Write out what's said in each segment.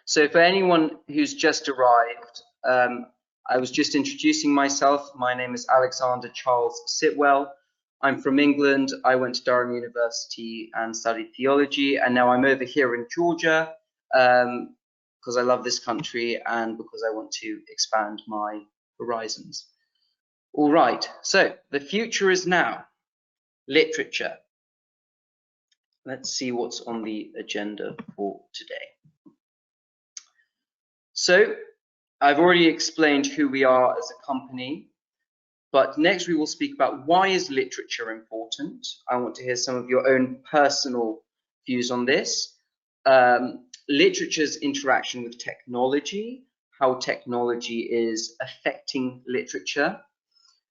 So for anyone who's just arrived, I was just introducing myself. My name is Alexander Charles Sitwell. I'm from England. I went to Durham University and studied theology, and now I'm over here in Georgia because I love this country and because I want to expand my horizons. All right, so the future is now. Literature. Let's see what's on the agenda for today. So I've already explained who we are as a company, but next we will speak about why is literature important. I want to hear some of your own personal views on this. Literature's interaction with technology, how technology is affecting literature.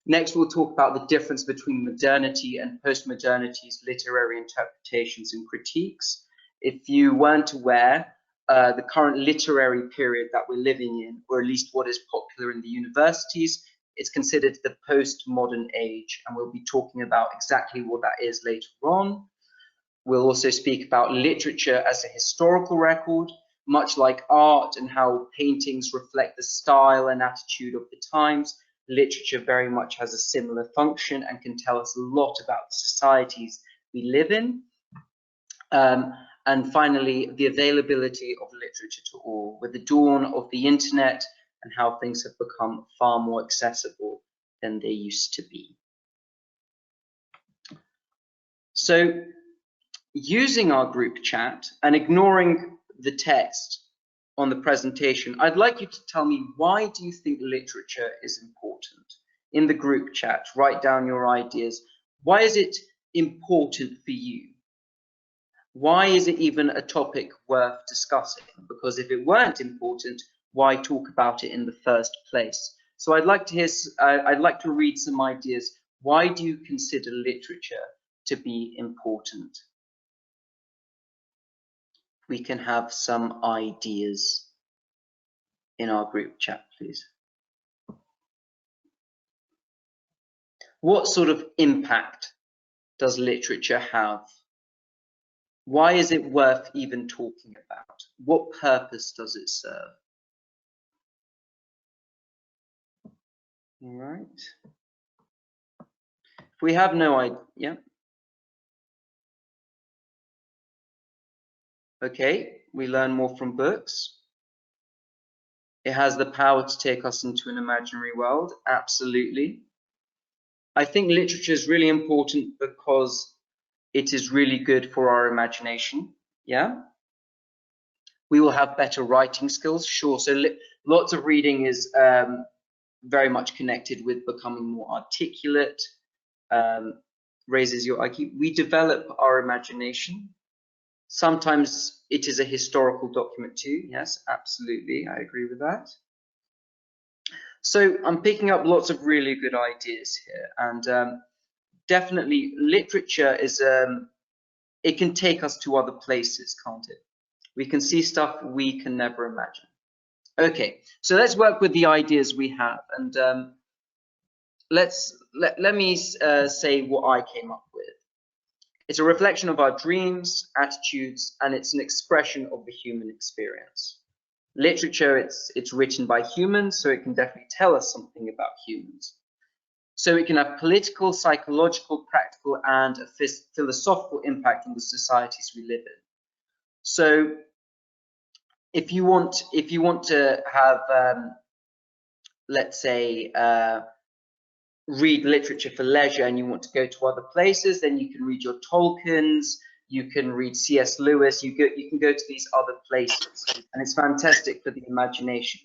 Next, we'll talk about the difference between modernity and postmodernity's literary interpretations and critiques. If you weren't aware, the current literary period that we're living in, or at least what is popular in the universities, is considered the postmodern age, and we'll be talking about exactly what that is later on. We'll also speak about literature as a historical record, much like art and how paintings reflect the style and attitude of the times. Literature very much has a similar function and can tell us a lot about the societies we live in. And finally, the availability of literature to all, with the dawn of the internet and how things have become far more accessible than they used to be. So, using our group chat and ignoring the text on the presentation, I'd like you to tell me, why do you think literature is important? In the group chat, write down your ideas. Why is it important for you? Why is it even a topic worth discussing? Because if it weren't important, why talk about it in the first place? So I'd like to read some ideas. Why do you consider literature to be important? We can have some ideas in our group chat, please. What sort of impact does literature have? Why is it worth even talking about? What purpose does it serve? All right. If we have no idea, yeah. Okay, we learn more from books. It has the power to take us into an imaginary world, absolutely. I think literature is really important because it is really good for our imagination, yeah? We will have better writing skills, sure. So lots of reading is very much connected with becoming more articulate, raises your IQ. We develop our imagination. Sometimes it is a historical document too. Yes, absolutely. I agree with that. So I'm picking up lots of really good ideas here, and definitely literature is, it can take us to other places, can't it? We can see stuff we can never imagine. Okay, so let's work with the ideas we have, and let me say what I came up with. It's a reflection of our dreams, attitudes, and it's an expression of the human experience. Literature, it's written by humans, so it can definitely tell us something about humans. So it can have political, psychological, practical, and a philosophical impact on the societies we live in. So if you want to have, let's say, read literature for leisure and you want to go to other places, then you can read your Tolkien's, you can read C.S. Lewis, you can go to these other places, and it's fantastic for the imagination.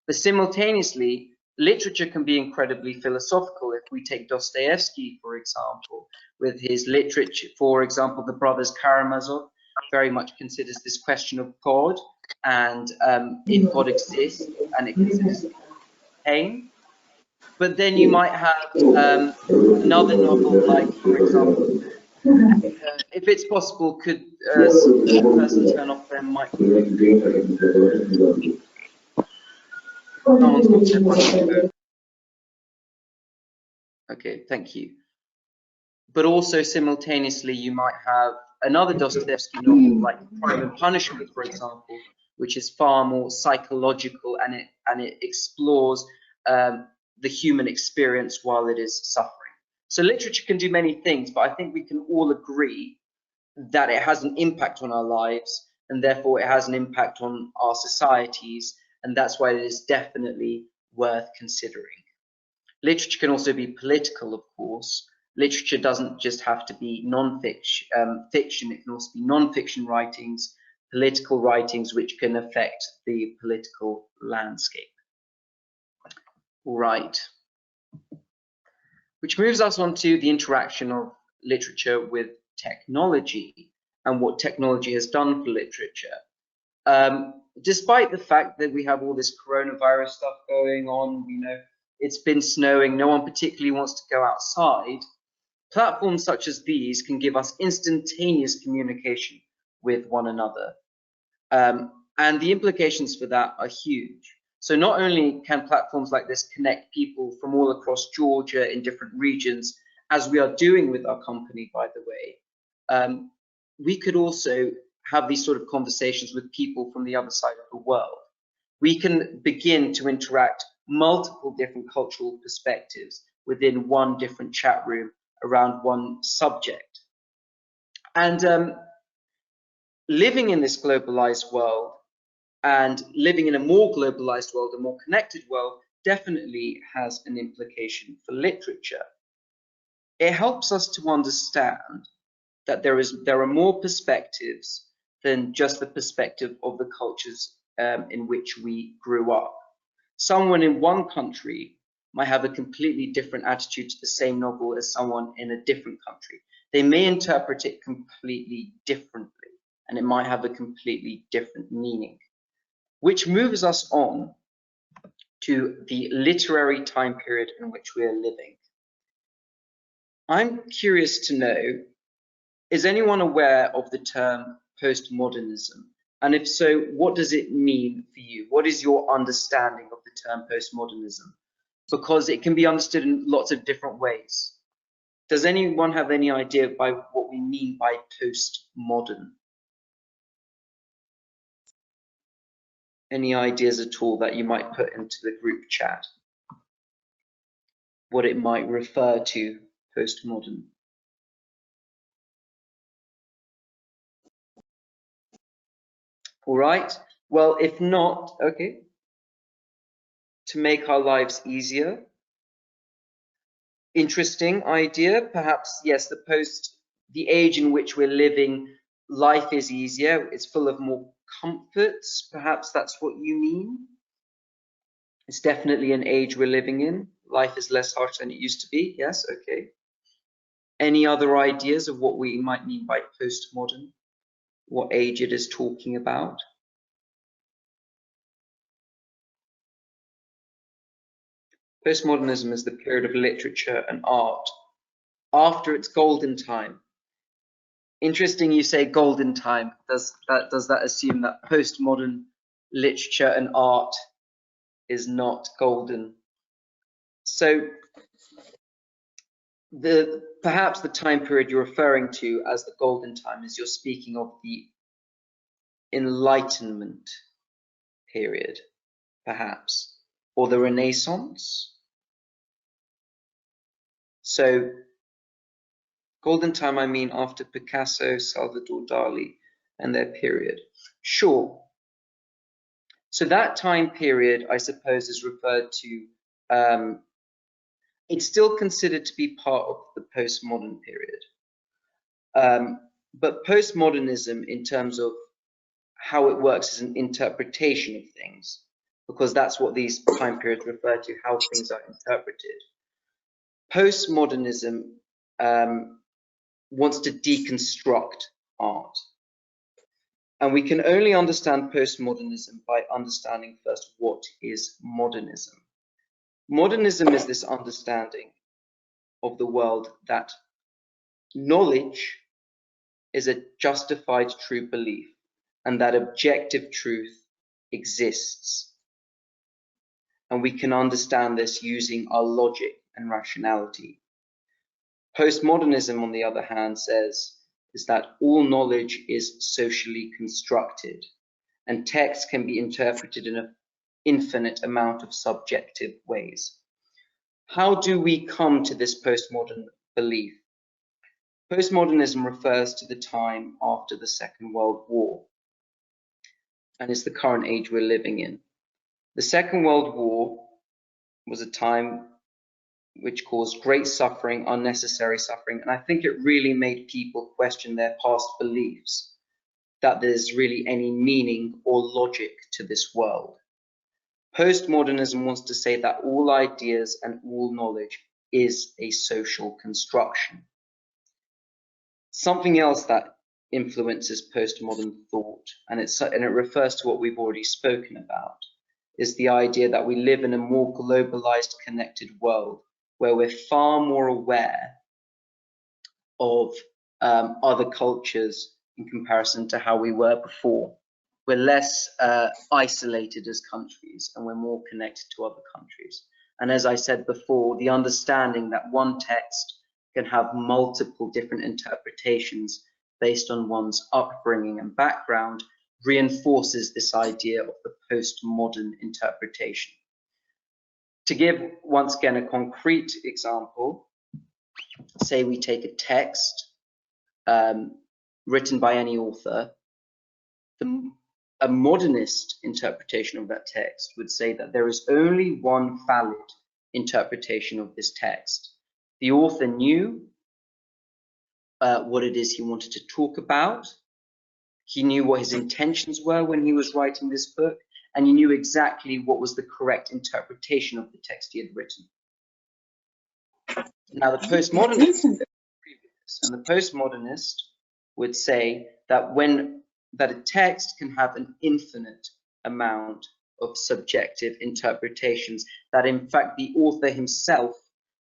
But simultaneously, literature can be incredibly philosophical. If we take Dostoevsky, for example, with his literature, for example, the Brothers Karamazov very much considers this question of God, and if God exists, and it considers pain. But then you might have another novel, like, for example, if it's possible, could a person turn off their microphone? Someone's got their microphone. Okay, thank you. But also simultaneously, you might have another Dostoevsky novel, like Crime and Punishment, for example, which is far more psychological, and it explores the human experience while it is suffering. So literature can do many things, but I think we can all agree that it has an impact on our lives, and therefore it has an impact on our societies, and that's why it is definitely worth considering. Literature can also be political, of course. Literature doesn't just have to be non-fiction, fiction. It can also be non-fiction writings, political writings, which can affect the political landscape. All right. Which moves us on to the interaction of literature with technology and what technology has done for literature. Despite the fact that we have all this coronavirus stuff going on, you know, it's been snowing, no one particularly wants to go outside, platforms such as these can give us instantaneous communication with one another. And the implications for that are huge. So not only can platforms like this connect people from all across Georgia in different regions, as we are doing with our company, by the way, we could also have these sort of conversations with people from the other side of the world. We can begin to interact multiple different cultural perspectives within one different chat room around one subject. And living in this globalized world and living in a more globalized world, a more connected world, definitely has an implication for literature. It helps us to understand that there are more perspectives than just the perspective of the cultures in which we grew up. Someone in one country might have a completely different attitude to the same novel as someone in a different country. They may interpret it completely differently, and it might have a completely different meaning. Which moves us on to the literary time period in which we are living. I'm curious to know, is anyone aware of the term postmodernism? And if so, what does it mean for you? What is your understanding of the term postmodernism? Because it can be understood in lots of different ways. Does anyone have any idea by what we mean by postmodern? Any ideas at all that you might put into the group chat? What it might refer to, postmodern? All right, well, if not, okay. To make our lives easier. Interesting idea, perhaps, yes, the age in which we're living, life is easier, it's full of more comforts, perhaps that's what you mean. It's definitely an age we're living in. Life is less harsh than it used to be, yes, okay. Any other ideas of what we might mean by postmodern? What age it is talking about? Postmodernism is the period of literature and art after its golden time. Interesting you say golden time. Does that assume that postmodern literature and art is not golden? So perhaps the time period you're referring to as the golden time is you're speaking of the Enlightenment period, perhaps, or the Renaissance. So golden time, I mean after Picasso, Salvador Dali, and their period. Sure. So that time period, I suppose, is referred to, it's still considered to be part of the postmodern period. But postmodernism, in terms of how it works, is an interpretation of things, because that's what these time periods refer to, how things are interpreted. Postmodernism wants to deconstruct art. And we can only understand postmodernism by understanding first what is modernism. Modernism is this understanding of the world that knowledge is a justified true belief and that objective truth exists. And we can understand this using our logic and rationality. Postmodernism, on the other hand, says is that all knowledge is socially constructed and text can be interpreted in an infinite amount of subjective ways. How do we come to this postmodern belief? Postmodernism refers to the time after the Second World War, and it's the current age we're living in. The Second World War was a time which caused great suffering, unnecessary suffering, and I think it really made people question their past beliefs, that there's really any meaning or logic to this world. Postmodernism wants to say that all ideas and all knowledge is a social construction. Something else that influences postmodern thought, and it refers to what we've already spoken about, is the idea that we live in a more globalized, connected world where we're far more aware of other cultures in comparison to how we were before. We're less isolated as countries, and we're more connected to other countries. And as I said before, the understanding that one text can have multiple different interpretations based on one's upbringing and background reinforces this idea of the postmodern interpretation. To give, once again, a concrete example, say we take a text written by any author, a modernist interpretation of that text would say that there is only one valid interpretation of this text. The author knew what it is he wanted to talk about. He knew what his intentions were when he was writing this book, and he knew exactly what was the correct interpretation of the text he had written. Now, the postmodernist would say that that a text can have an infinite amount of subjective interpretations, that in fact the author himself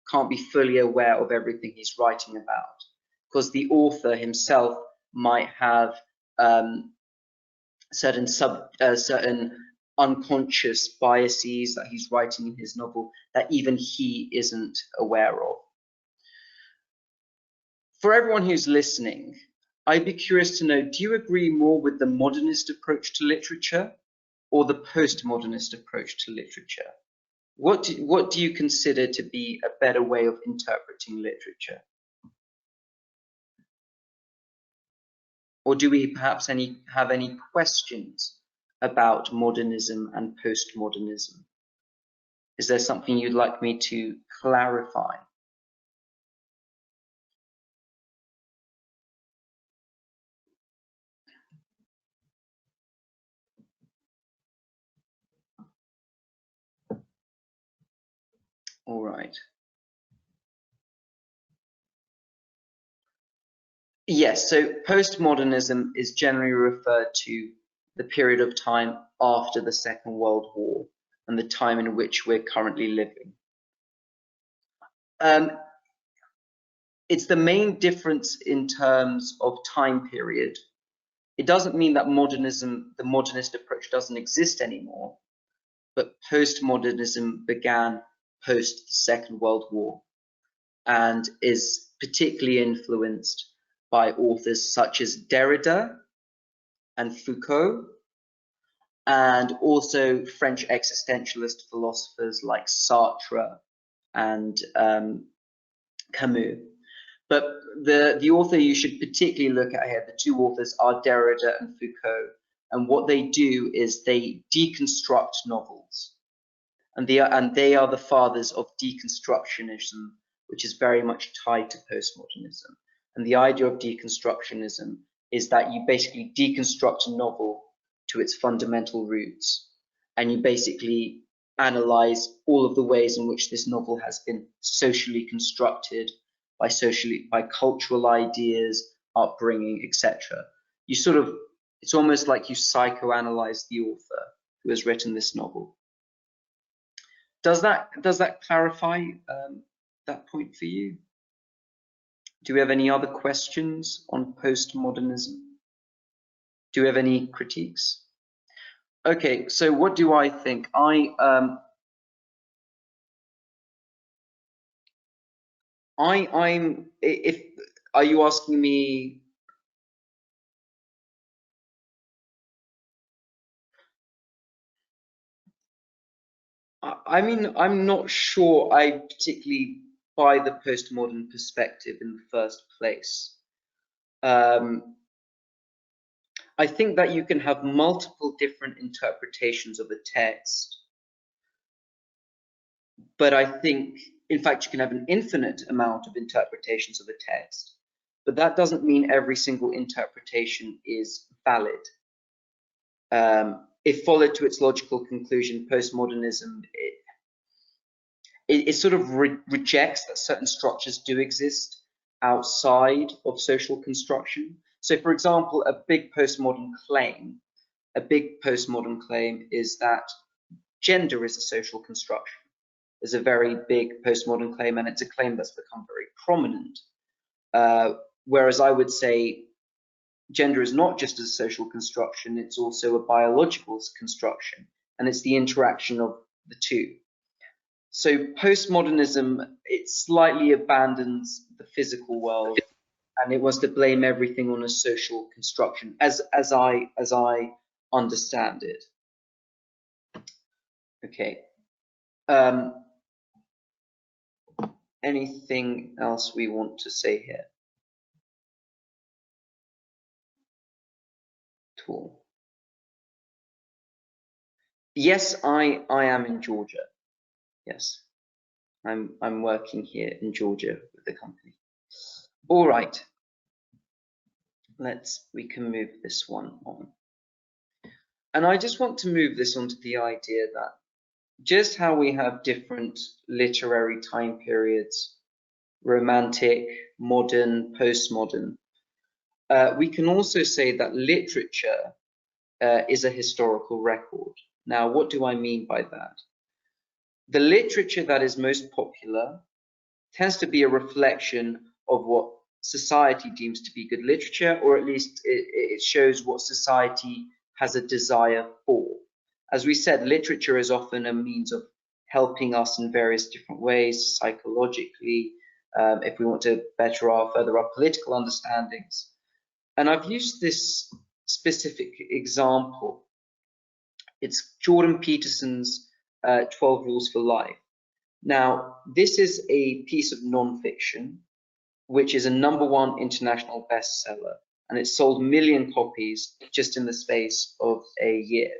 can't be fully aware of everything he's writing about, because the author himself might have certain unconscious biases that he's writing in his novel that even he isn't aware of. For everyone who's listening, I'd be curious to know, do you agree more with the modernist approach to literature or the postmodernist approach to literature? What do you consider to be a better way of interpreting literature? Or do we perhaps have any questions about modernism and postmodernism? Is there something you'd like me to clarify? All right. Yes, so postmodernism is generally referred to the period of time after the Second World War and the time in which we're currently living. It's the main difference in terms of time period. It doesn't mean that modernism, the modernist approach, doesn't exist anymore, but postmodernism began post the Second World War and is particularly influenced by authors such as Derrida and Foucault, and also French existentialist philosophers like Sartre and Camus. But the author you should particularly look at here, the two authors are Derrida and Foucault, and what they do is they deconstruct novels, and they are the fathers of deconstructionism, which is very much tied to postmodernism. And the idea of deconstructionism is that you basically deconstruct a novel to its fundamental roots, and you basically analyze all of the ways in which this novel has been socially constructed by cultural ideas, upbringing, etc. You sort of, it's almost like you psychoanalyze the author who has written this novel. Does that clarify that point for you? Do we have any other questions on postmodernism? Do we have any critiques? Okay, so what do I think? Are you asking me I mean, I'm not sure I particularly buy the postmodern perspective in the first place. I think that you can have multiple different interpretations of a text, but I think, in fact, you can have an infinite amount of interpretations of a text, but that doesn't mean every single interpretation is valid. If followed to its logical conclusion, postmodernism, it sort of rejects that certain structures do exist outside of social construction. So, for example, a big postmodern claim is that gender is a social construction. Is a very big postmodern claim, and it's a claim that's become very prominent. Whereas I would say gender is not just a social construction, it's also a biological construction, and it's the interaction of the two. So postmodernism, it slightly abandons the physical world, and it wants to blame everything on a social construction, as I understand it. Okay. Anything else we want to say here? Cool. Yes, I am in Georgia. Yes, I'm working here in Georgia with the company. All right. We can move this one on. And I just want to move this onto the idea that just how we have different literary time periods, romantic, modern, postmodern, we can also say that literature is a historical record. Now, what do I mean by that? The literature that is most popular tends to be a reflection of what society deems to be good literature, or at least it shows what society has a desire for. As we said, literature is often a means of helping us in various different ways, psychologically, if we want to further our political understandings. And I've used this specific example. It's Jordan Peterson's 12 Rules for Life. Now, this is a piece of nonfiction, which is a #1 international bestseller, and it sold 1 million copies just in the space of a year.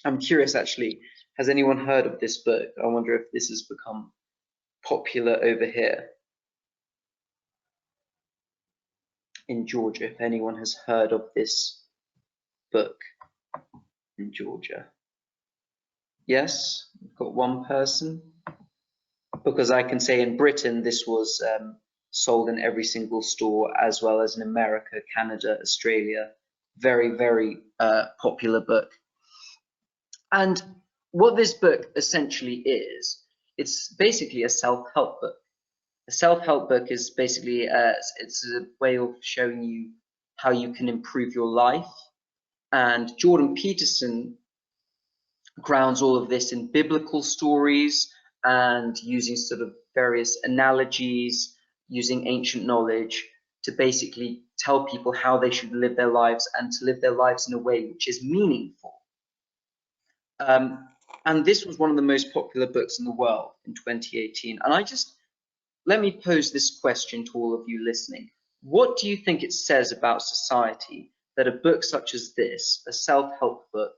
I'm curious, actually, has anyone heard of this book? I wonder if this has become popular over here in Georgia, if anyone has heard of this book in Georgia. Yes, we've got one person. Because I can say in Britain, this was sold in every single store, as well as in America, Canada, Australia. Very, very popular book. And what this book essentially is, it's basically a self-help book. A self-help book is basically it's a way of showing you how you can improve your life. And Jordan Peterson grounds all of this in biblical stories and using sort of various analogies, using ancient knowledge to basically tell people how they should live their lives and to live their lives in a way which is meaningful. And this was one of the most popular books in the world in 2018. And let me pose this question to all of you listening. What do you think it says about society that a book such as this, a self-help book,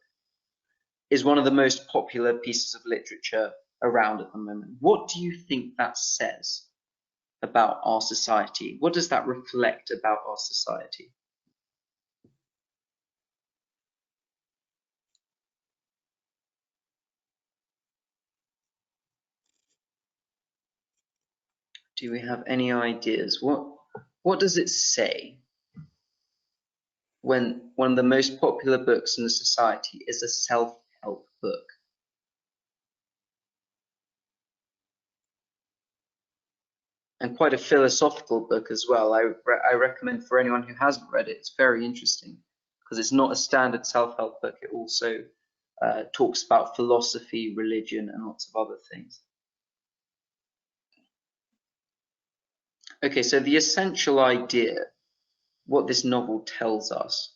is one of the most popular pieces of literature around at the moment? What do you think that says about our society? What does that reflect about our society? Do we have any ideas? What does it say when one of the most popular books in the society is a self-help book? And quite a philosophical book as well. I recommend for anyone who hasn't read it, it's very interesting because it's not a standard self-help book. It also talks about philosophy, religion, and lots of other things. Okay, so the essential idea, what this novel tells us,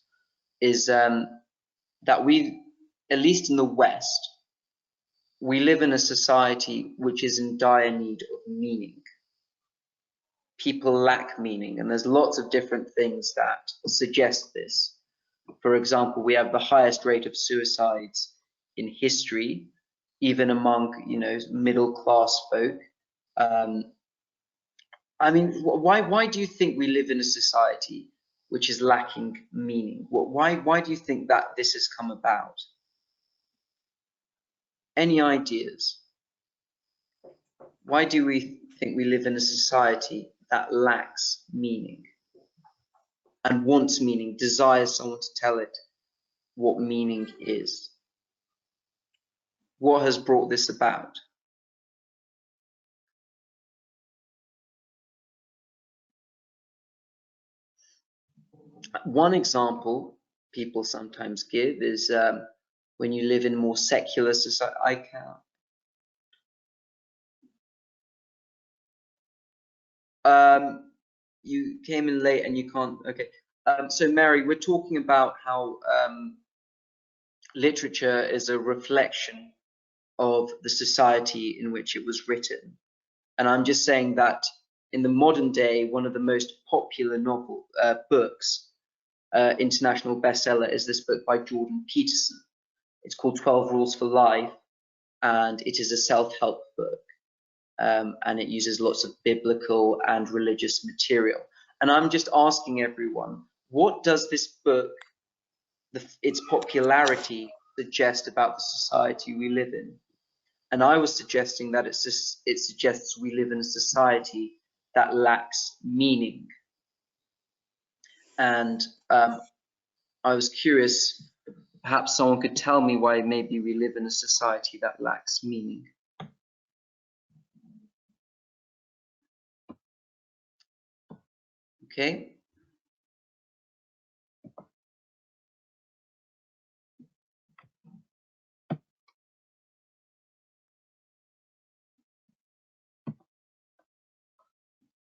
is that we, at least in the West, we live in a society which is in dire need of meaning. People lack meaning, and there's lots of different things that suggest this. For example, we have the highest rate of suicides in history, even among, middle class folk. I mean, why do you think we live in a society which is lacking meaning? Why do you think that this has come about? Any ideas? Why do we think we live in a society that lacks meaning and wants meaning, desires someone to tell it what meaning is? What has brought this about? One example people sometimes give is when you live in more secular society. I can't. You came in late and you can't. Okay. So Mary, we're talking about how literature is a reflection of the society in which it was written. And I'm just saying that in the modern day, one of the most popular books, international bestseller, is this book by Jordan Peterson. It's called 12 Rules for Life, and it is a self-help book. And it uses lots of biblical and religious material. And I'm just asking everyone, what does this book, its popularity, suggest about the society we live in? And I was suggesting that it suggests we live in a society that lacks meaning. And I was curious, perhaps someone could tell me why maybe we live in a society that lacks meaning. Okay.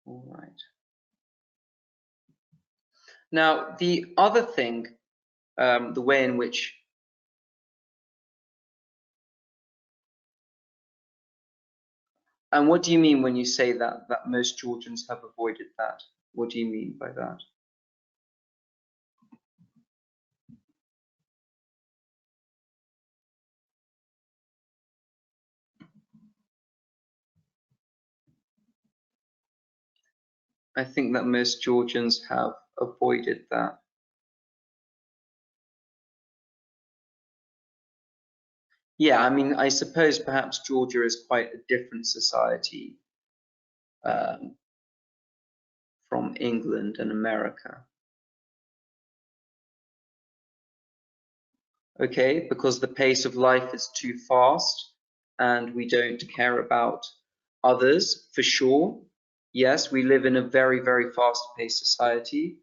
All right. Now, the other thing, the way in which and what do you mean when you say that most Georgians have avoided that? What do you mean by that? I think that most Georgians have avoided that. Yeah, I mean, I suppose perhaps Georgia is quite a different society from England and America. Okay, because the pace of life is too fast and we don't care about others, for sure. Yes, we live in a very, very fast-paced society.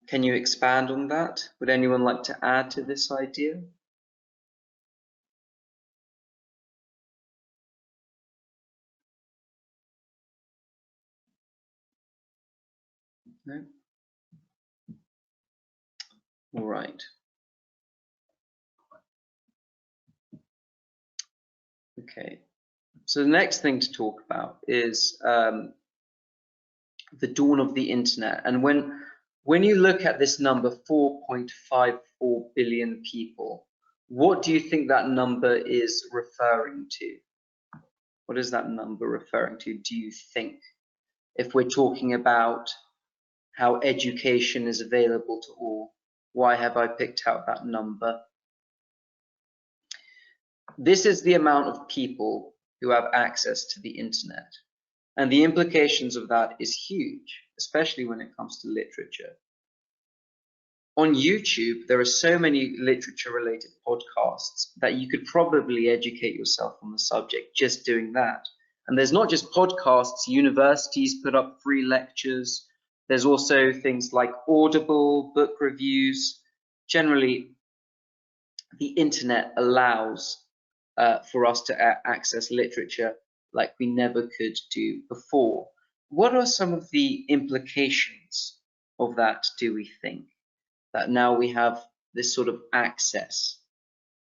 Can you expand on that? Would anyone like to add to this idea? No? All right. Okay. So the next thing to talk about is the dawn of the internet. And when you look at this number, 4.54 billion people, what do you think that number is referring to? What is that number referring to, do you think? If we're talking about how education is available to all, why have I picked out that number? This is the amount of people who have access to the internet. And the implications of that is huge, especially when it comes to literature. On YouTube, there are so many literature-related podcasts that you could probably educate yourself on the subject just doing that. And there's not just podcasts, universities put up free lectures. There's also things like Audible, book reviews. Generally, the internet allows for us to access literature like we never could do before. What are some of the implications of that, do we think? That now we have this sort of access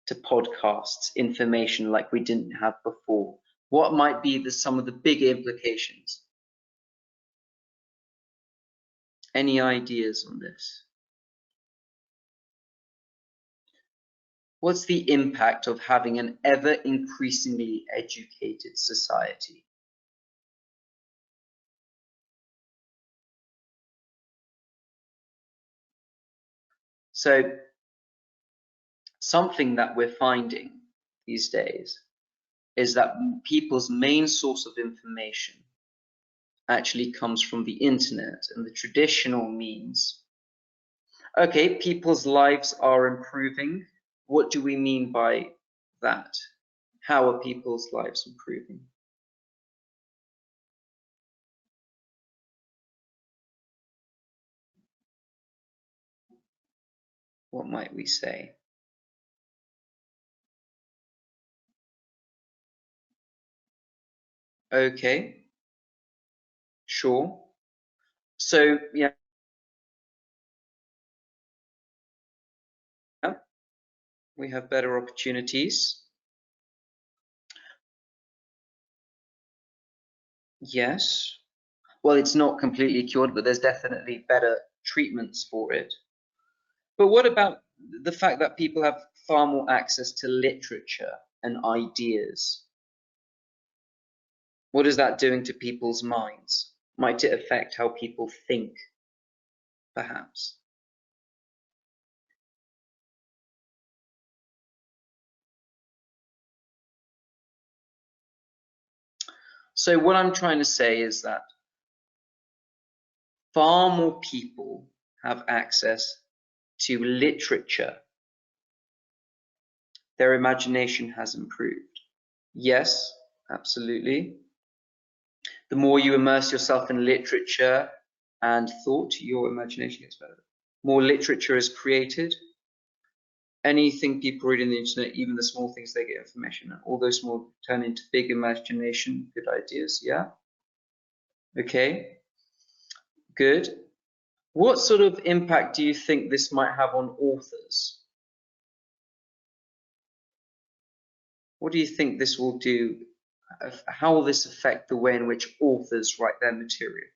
to podcasts, information like we didn't have before? What might be some of the big implications? Any ideas on this? What's the impact of having an ever increasingly educated society? So something that we're finding these days is that people's main source of information actually comes from the internet and the traditional means. Okay, people's lives are improving. What do we mean by that? How are people's lives improving? What might we say? Okay, sure. So, yeah, we have better opportunities. Yes. Well, it's not completely cured, but there's definitely better treatments for it. But what about the fact that people have far more access to literature and ideas? What is that doing to people's minds? Might it affect how people think, perhaps? So what I'm trying to say is that far more people have access to literature. Their imagination has improved. Yes, absolutely. The more you immerse yourself in literature and thought, your imagination gets better. More literature is created. Anything people read on the internet, even the small things they get information, all those small turn into big imagination, good ideas. Yeah. Okay. Good. What sort of impact do you think this might have on authors? What do you think this will do? How will this affect the way in which authors write their material?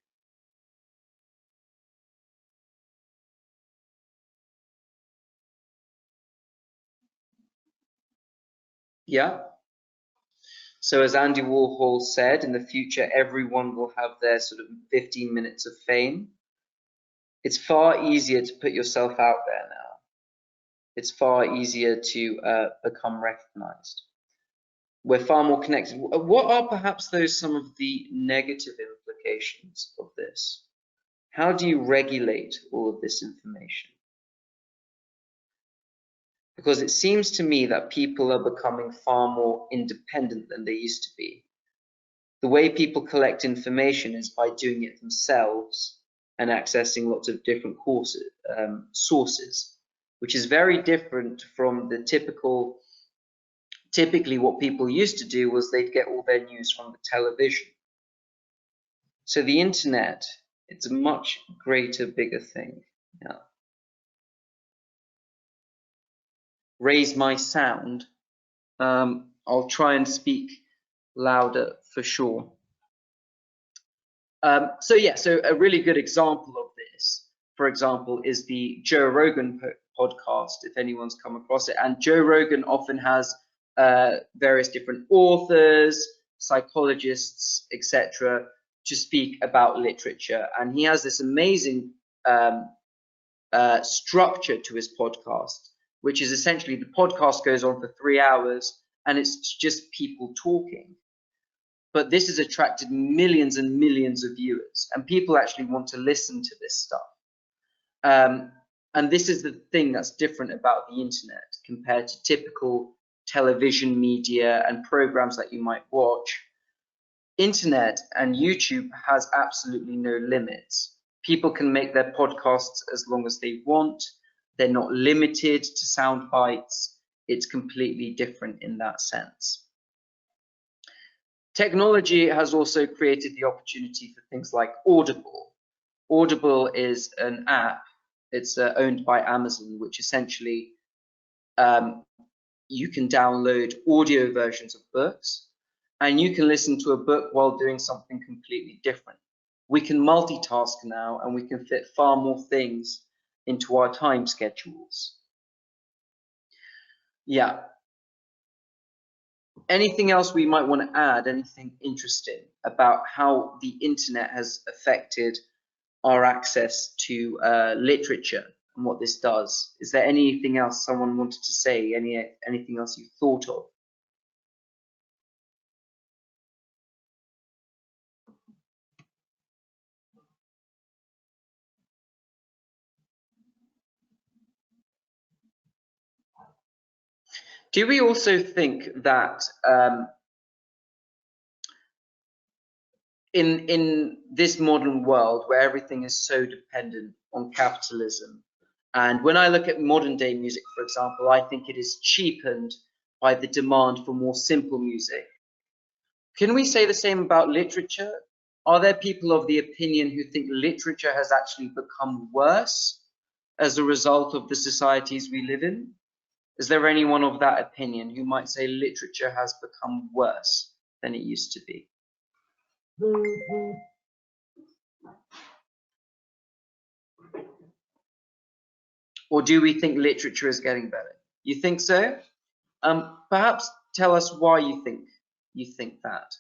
Yeah. So as Andy Warhol said, in the future, everyone will have their sort of 15 minutes of fame. It's far easier to put yourself out there now. It's far easier to become recognized. We're far more connected. What are perhaps some of the negative implications of this? How do you regulate all of this information? Because it seems to me that people are becoming far more independent than they used to be. The way people collect information is by doing it themselves and accessing lots of different sources, which is very different from the typically what people used to do was they'd get all their news from the television. So the internet, it's a much greater, bigger thing. Yeah. Raise my sound. I'll try and speak louder for sure. So a really good example of this, for example, is the Joe Rogan podcast, if anyone's come across it. And Joe Rogan often has various different authors, psychologists, etc., to speak about literature. And he has this amazing structure to his podcast, which is essentially the podcast goes on for 3 hours and it's just people talking. But this has attracted millions and millions of viewers, and people actually want to listen to this stuff. And this is the thing that's different about the internet compared to typical television media and programs that you might watch. Internet and YouTube has absolutely no limits. People can make their podcasts as long as they want. They're not limited to sound bites. It's completely different in that sense. Technology has also created the opportunity for things like Audible. Audible is an app. It's owned by Amazon, which essentially you can download audio versions of books, and you can listen to a book while doing something completely different. We can multitask now, and we can fit far more things into our time schedules. Yeah. Anything else we might want to add? Anything interesting about how the internet has affected our access to literature and what this does? Is there anything else someone wanted to say? Anything else you thought of? Do we also think that in this modern world where everything is so dependent on capitalism, and when I look at modern day music, for example, I think it is cheapened by the demand for more simple music. Can we say the same about literature? Are there people of the opinion who think literature has actually become worse as a result of the societies we live in? Is there anyone of that opinion who might say literature has become worse than it used to be? Or do we think literature is getting better? You think so? Perhaps tell us why you think that.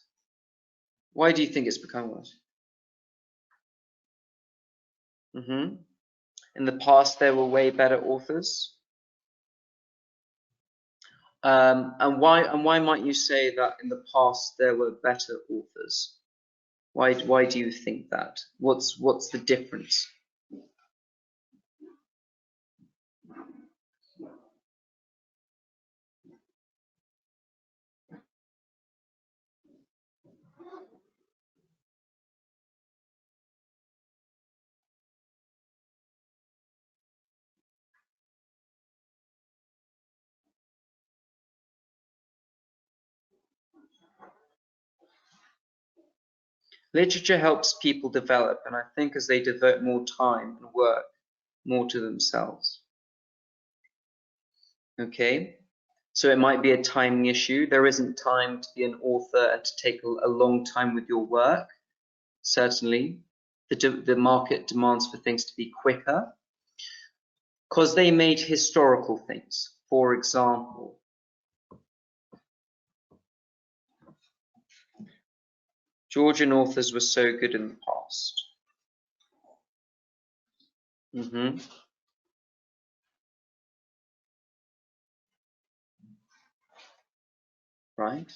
Why do you think it's become worse? In the past, there were way better authors. And why might you say that in the past there were better authors? Why do you think that? What's the difference? Literature helps people develop, and I think as they devote more time and work more to themselves. Okay, so it might be a timing issue. There isn't time to be an author and to take a long time with your work. Certainly, the market demands for things to be quicker because they made historical things. For example, Georgian authors were so good in the past. Right.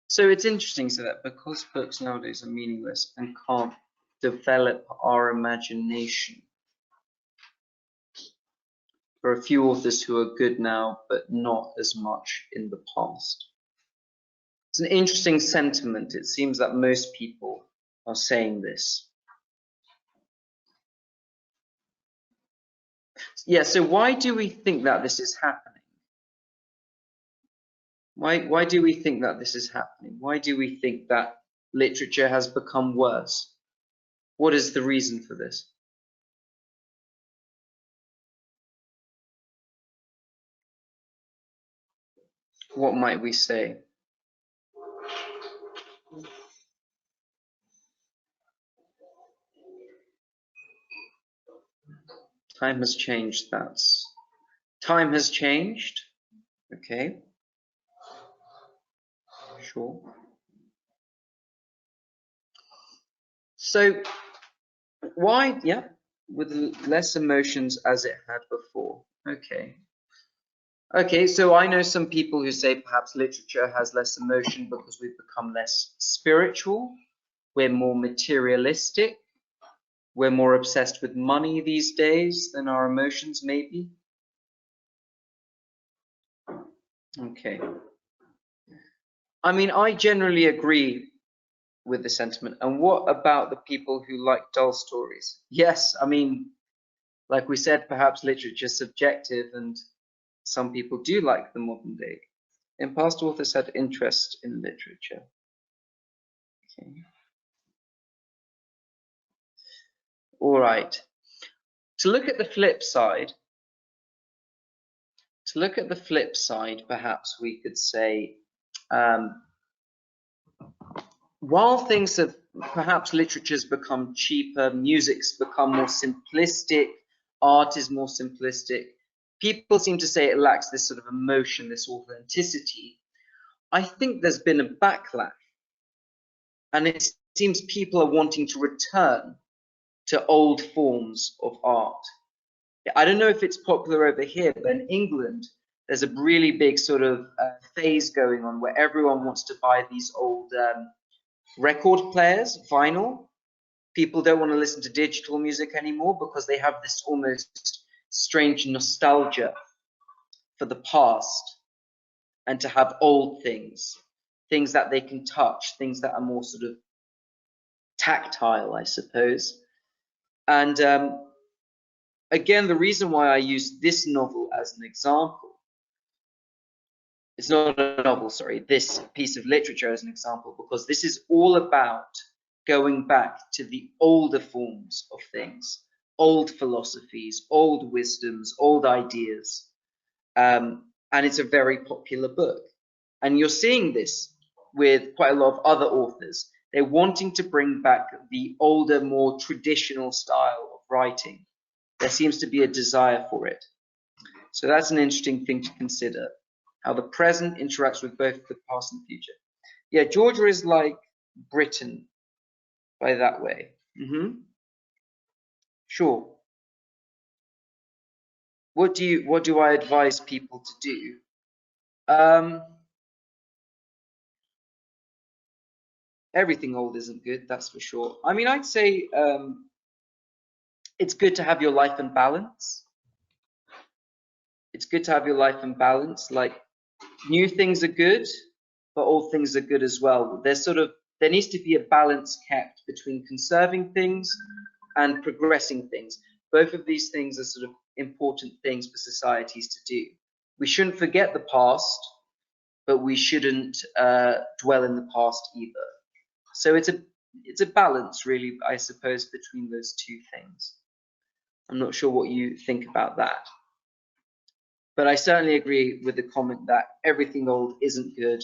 So it's interesting so that because books nowadays are meaningless and can't develop our imagination, there are a few authors who are good now, but not as much in the past. It's an interesting sentiment. It seems that most people are saying this. Yeah, so why do we think that this is happening? Why do we think that this is happening? Why do we think that literature has become worse? What is the reason for this? What might we say? Time has changed. Time has changed. Okay. Sure. So why, yeah, with less emotions as it had before. Okay. Okay, so I know some people who say perhaps literature has less emotion because we've become less spiritual, we're more materialistic, we're more obsessed with money these days than our emotions, maybe. Okay. I mean, I generally agree with the sentiment. And what about the people who like dull stories? Yes, I mean, like we said, perhaps literature is subjective and some people do like the modern day. In past, authors had interest in literature. Okay. All right. To look at the flip side, perhaps we could say, while things have, perhaps literature's become cheaper, music's become more simplistic, art is more simplistic, people seem to say it lacks this sort of emotion, this authenticity. I think there's been a backlash, and it seems people are wanting to return to old forms of art. I don't know if it's popular over here, but in England, there's a really big sort of phase going on where everyone wants to buy these old record players, vinyl. People don't want to listen to digital music anymore because they have this almost strange nostalgia for the past, and to have old things that they can touch, things that are more sort of tactile, I suppose. And again, the reason why I use this novel as an example, it's not a novel, sorry, this piece of literature as an example, because this is all about going back to the older forms of things, old philosophies, old wisdoms, old ideas. And it's a very popular book. And you're seeing this with quite a lot of other authors. They're wanting to bring back the older, more traditional style of writing. There seems to be a desire for it. So that's an interesting thing to consider, how the present interacts with both the past and future. Yeah, Georgia is like Britain by that way. Sure. What do I advise people to do? Everything old isn't good, that's for sure. I mean, I'd say it's good to have your life in balance. It's good to have your life in balance. Like, new things are good, but old things are good as well. There needs to be a balance kept between conserving things and progressing things. Both of these things are sort of important things for societies to do. We shouldn't forget the past, but we shouldn't dwell in the past either. So it's a balance, really, I suppose, between those two things. I'm not sure what you think about that. But I certainly agree with the comment that everything old isn't good.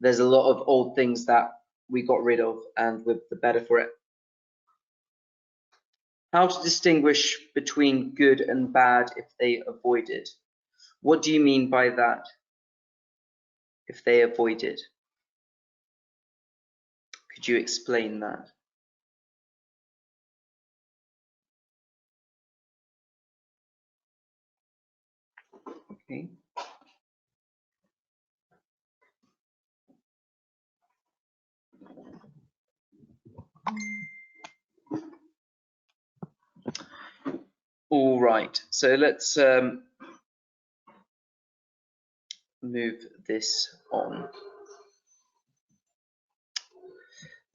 There's a lot of old things that we got rid of, and we're the better for it. How to distinguish between good and bad if they avoid it? What do you mean by that? If they avoid it? Could you explain that? Okay. All right, so let's move this on.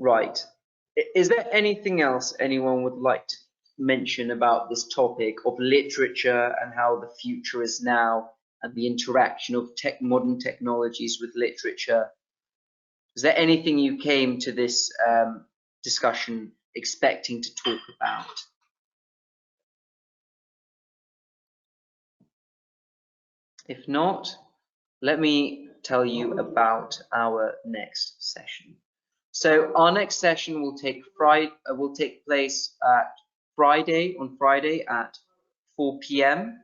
Right, is there anything else anyone would like to mention about this topic of literature and how the future is now, and the interaction of modern technologies with literature? Is there anything you came to this discussion expecting to talk about? If not, let me tell you about our next session. So our next session will take place at on Friday at 4 p.m.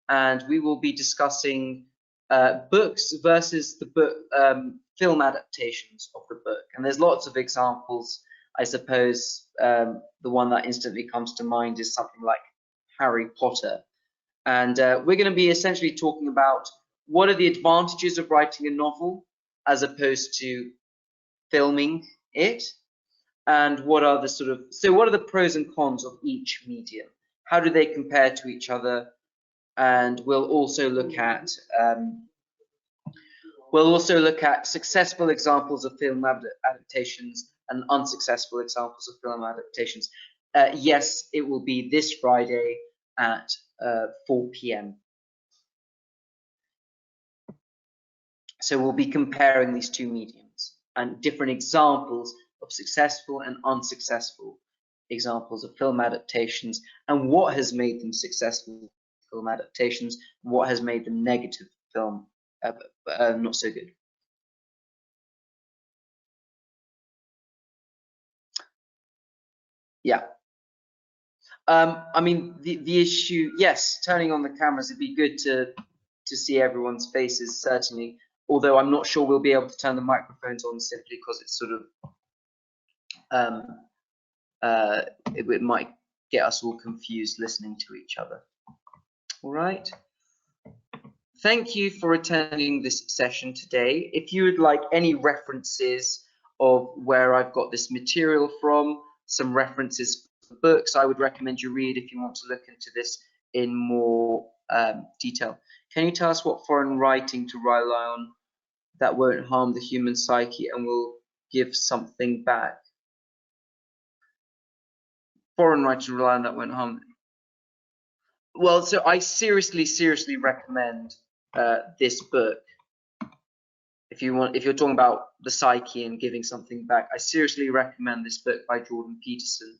and we will be discussing books versus the book film adaptations of the book. And there's lots of examples. I suppose the one that instantly comes to mind is something like Harry Potter. And we're going to be essentially talking about what are the advantages of writing a novel as opposed to filming it, and what are the pros and cons of each medium? How do they compare to each other? And we'll also look at successful examples of film adaptations and unsuccessful examples of film adaptations. Yes, it will be this Friday at 4 p.m. So we'll be comparing these two mediums and different examples of successful and unsuccessful examples of film adaptations and what has made them successful film adaptations, what has made them negative film not so good. Yeah. I mean, the issue, yes, turning on the cameras, it'd be good to see everyone's faces, certainly. Although I'm not sure we'll be able to turn the microphones on simply because it's sort of, it might get us all confused listening to each other. All right. Thank you for attending this session today. If you would like any references of where I've got this material from, some references for books I would recommend you read if you want to look into this in more detail. Can you tell us what foreign writing to rely on that won't harm the human psyche and will give something back? Foreign writing to rely on that won't harm. Well, so I seriously recommend this book. If you're talking about the psyche and giving something back, I seriously recommend this book by Jordan Peterson,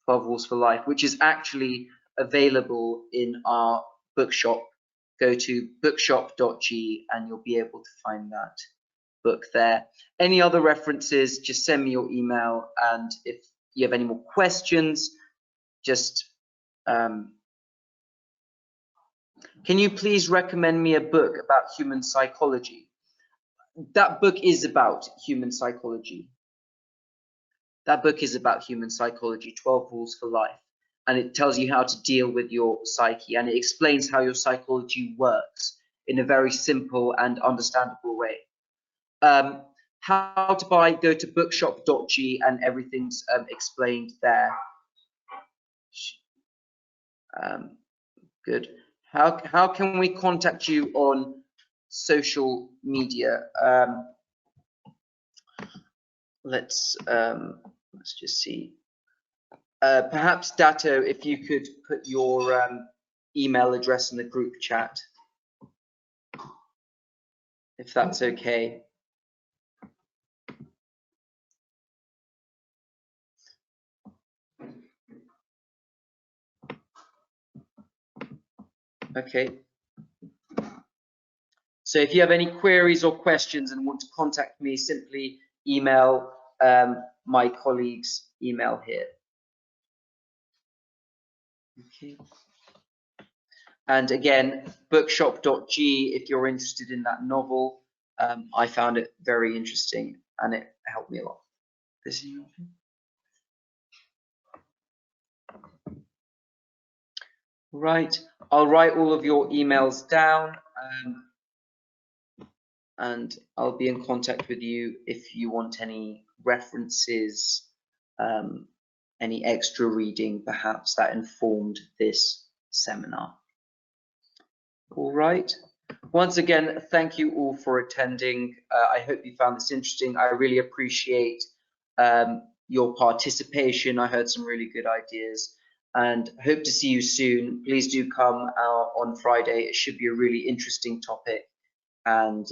12 Rules for Life, which is actually available in our bookshop. Go to bookshop.g and you'll be able to find that book there. Any other references, just send me your email, and if you have any more questions, just can you please recommend me a book about human psychology? That book is about human psychology. That book is about human psychology, 12 Rules for Life. And it tells you how to deal with your psyche, and it explains how your psychology works in a very simple and understandable way. How to buy, go to bookshop.g and everything's explained there. Good. How can we contact you on social media? Let's just see. Perhaps Dato, if you could put your email address in the group chat, if that's okay. Okay. So if you have any queries or questions and want to contact me, simply email my colleague's email here. Okay. And again, bookshop.g if you're interested in that novel. I found it very interesting and it helped me a lot. This is right. I'll write all of your emails down, and I'll be in contact with you if you want any references, any extra reading perhaps that informed this seminar. All right. Once again, thank you all for attending. I hope you found this interesting. I really appreciate your participation. I heard some really good ideas and hope to see you soon. Please do come out on Friday. It should be a really interesting topic, and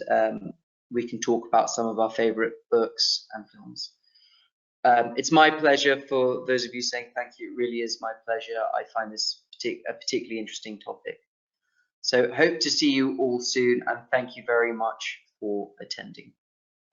we can talk about some of our favorite books and films. It's my pleasure. For those of you saying thank you, it really is my pleasure. I find this a particularly interesting topic. So hope to see you all soon, and thank you very much for attending.